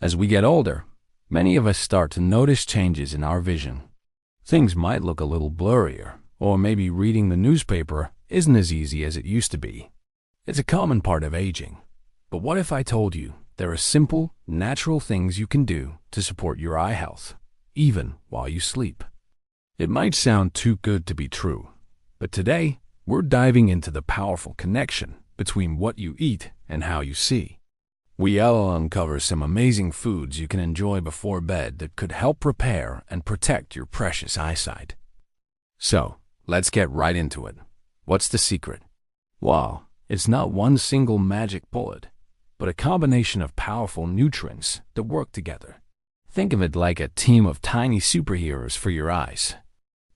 As we get older, many of us start to notice changes in our vision. Things might look a little blurrier, or maybe reading the newspaper isn't as easy as it used to be. It's a common part of aging. But what if I told you there are simple, natural things you can do to support your eye health, even while you sleep? It might sound too good to be true, but today we're diving into the powerful connection between what you eat and how you see. We'll uncover some amazing foods you can enjoy before bed that could help repair and protect your precious eyesight. So, let's get right into it. What's the secret? Well, it's not one single magic bullet, but a combination of powerful nutrients that work together. Think of it like a team of tiny superheroes for your eyes.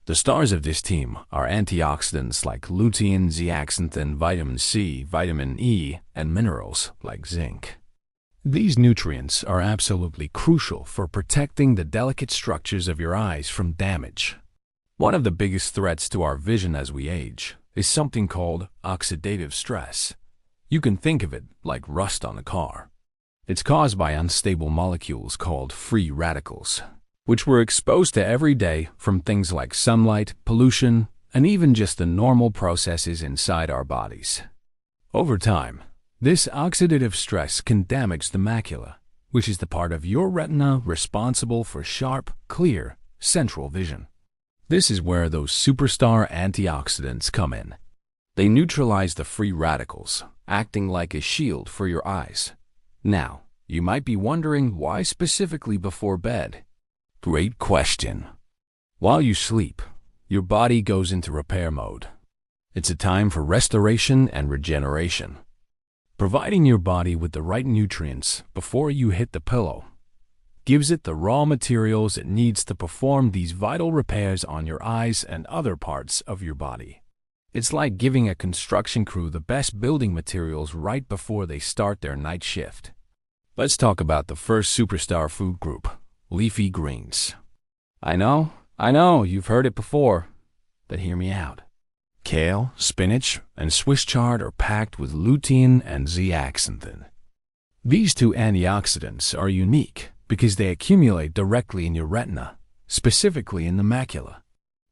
The stars of this team are antioxidants like lutein, zeaxanthin, vitamin C, vitamin E, and minerals like zinc. These nutrients are absolutely crucial for protecting the delicate structures of your eyes from damage. One of the biggest threats to our vision as we age is something called oxidative stress. You can think of it like rust on a car. It's caused by unstable molecules called free radicals, which we're exposed to every day from things like sunlight, pollution, and even just the normal processes inside our bodies. Over time, this oxidative stress can damage the macula, which is the part of your retina responsible for sharp, clear, central vision. This is where those superstar antioxidants come in. They neutralize the free radicals, acting like a shield for your eyes. Now, you might be wondering why specifically before bed. Great question. While you sleep, your body goes into repair mode. It's a time for restoration and regeneration. Providing your body with the right nutrients before you hit the pillow gives it the raw materials it needs to perform these vital repairs on your eyes and other parts of your body. It's like giving a construction crew the best building materials right before they start their night shift. Let's talk about the first superstar food group, leafy greens. I know, you've heard it before, but hear me out. Kale, spinach, and Swiss chard are packed with lutein and zeaxanthin. These two antioxidants are unique because they accumulate directly in your retina, specifically in the macula.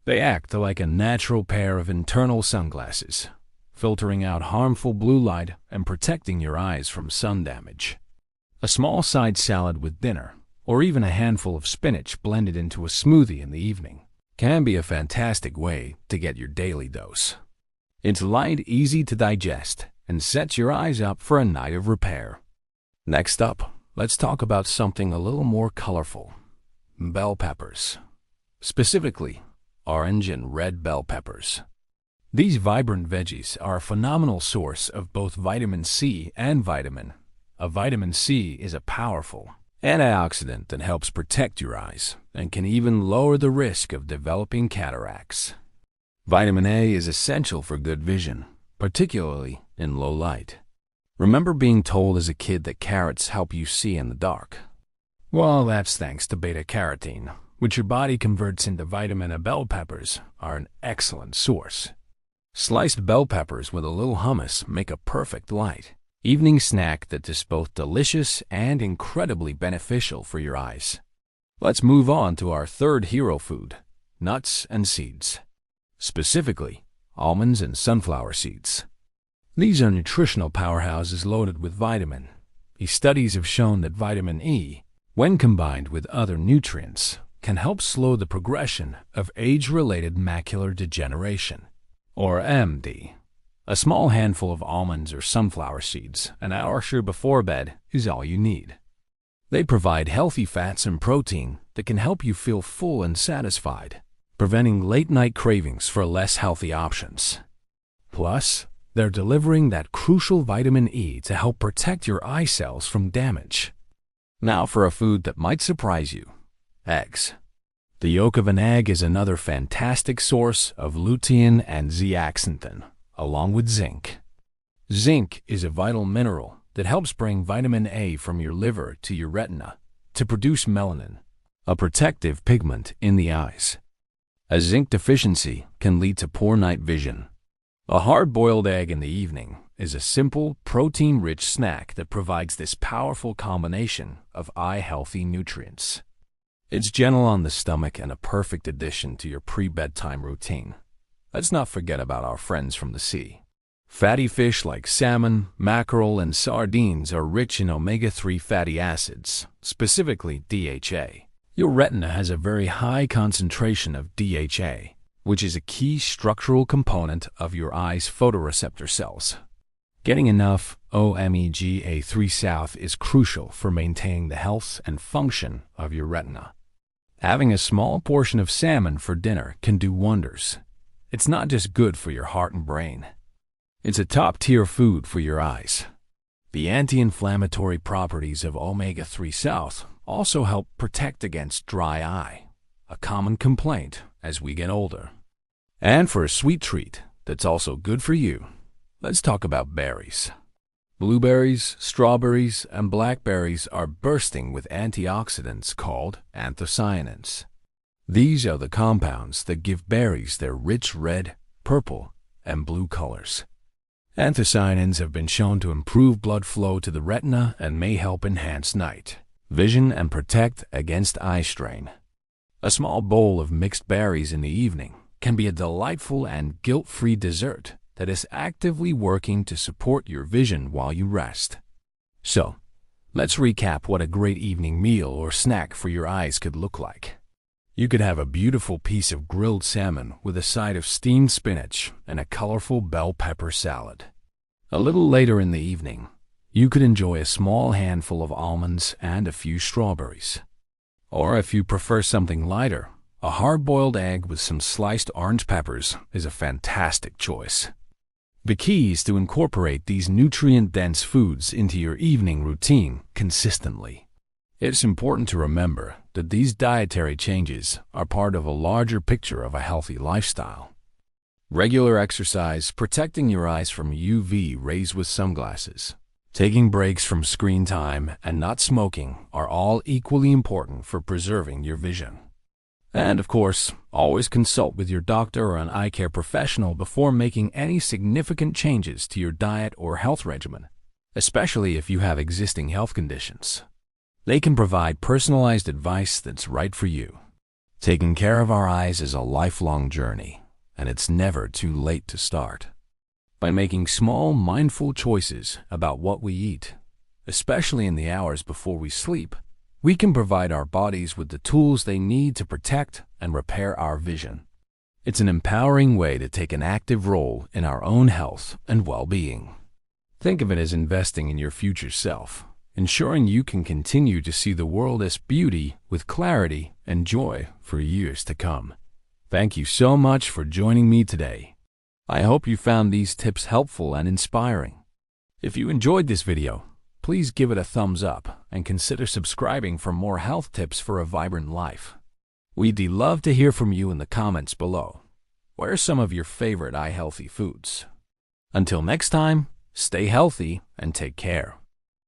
They act like a natural pair of internal sunglasses, filtering out harmful blue light and protecting your eyes from sun damage. A small side salad with dinner, or even a handful of spinach blended into a smoothie in the evening, can be a fantastic way to get your daily dose. It's light, easy to digest, and sets your eyes up for a night of repair. Next up, let's talk about something a little more colorful. Bell peppers. Specifically, orange and red bell peppers. These vibrant veggies are a phenomenal source of both vitamin C and vitamin. Vitamin C is a powerful antioxidant that helps protect your eyes and can even lower the risk of developing cataracts. Vitamin A is essential for good vision, particularly in low light. Remember being told as a kid that carrots help you see in the dark? Well, that's thanks to beta-carotene, which your body converts into vitamin A. Bell peppers are an excellent source. Sliced bell peppers with a little hummus make a perfect light evening snack that is both delicious and incredibly beneficial for your eyes. Let's move on to our third hero food, nuts and seeds. Specifically, almonds and sunflower seeds. These are nutritional powerhouses loaded with vitamin. These studies have shown that vitamin E, when combined with other nutrients, can help slow the progression of age-related macular degeneration, or AMD. A small handful of almonds or sunflower seeds an hour or so before bed is all you need. They provide healthy fats and protein that can help you feel full and satisfied, preventing late-night cravings for less healthy options. Plus, they're delivering that crucial vitamin E to help protect your eye cells from damage. Now for a food that might surprise you, eggs. The yolk of an egg is another fantastic source of lutein and zeaxanthin, along with zinc. Zinc is a vital mineral that helps bring vitamin A from your liver to your retina to produce melanin, a protective pigment in the eyes. A zinc deficiency can lead to poor night vision. A hard-boiled egg in the evening is a simple, protein-rich snack that provides this powerful combination of eye-healthy nutrients. It's gentle on the stomach and a perfect addition to your pre-bedtime routine. Let's not forget about our friends from the sea. Fatty fish like salmon, mackerel, and sardines are rich in omega-3 fatty acids, specifically DHA. Your retina has a very high concentration of DHA, which is a key structural component of your eye's photoreceptor cells. Getting enough omega-3 South is crucial for maintaining the health and function of your retina. Having a small portion of salmon for dinner can do wonders. It's not just good for your heart and brain. It's a top-tier food for your eyes. The anti-inflammatory properties of omega-3 South also help protect against dry eye, a common complaint as we get older. And for a sweet treat that's also good for you, let's talk about berries. Blueberries, strawberries, and blackberries are bursting with antioxidants called anthocyanins. These are the compounds that give berries their rich red, purple, and blue colors. Anthocyanins have been shown to improve blood flow to the retina and may help enhance night vision and protect against eye strain. A small bowl of mixed berries in the evening can be a delightful and guilt-free dessert that is actively working to support your vision while you rest. So, let's recap what a great evening meal or snack for your eyes could look like. You could have a beautiful piece of grilled salmon with a side of steamed spinach and a colorful bell pepper salad. A little later in the evening, you could enjoy a small handful of almonds and a few strawberries. Or if you prefer something lighter, a hard-boiled egg with some sliced orange peppers is a fantastic choice. The key is to incorporate these nutrient-dense foods into your evening routine consistently. It's important to remember that these dietary changes are part of a larger picture of a healthy lifestyle. Regular exercise, protecting your eyes from UV rays with sunglasses, taking breaks from screen time, and not smoking are all equally important for preserving your vision. And of course, always consult with your doctor or an eye care professional before making any significant changes to your diet or health regimen, especially if you have existing health conditions. They can provide personalized advice that's right for you. Taking care of our eyes is a lifelong journey, and it's never too late to start. By making small, mindful choices about what we eat, especially in the hours before we sleep, we can provide our bodies with the tools they need to protect and repair our vision. It's an empowering way to take an active role in our own health and well-being. Think of it as investing in your future self, ensuring you can continue to see the world as beauty with clarity and joy for years to come. Thank you so much for joining me today. I hope you found these tips helpful and inspiring. If you enjoyed this video, please give it a thumbs up and consider subscribing for more health tips for a vibrant life. We'd love to hear from you in the comments below. What are some of your favorite eye-healthy foods? Until next time, stay healthy and take care.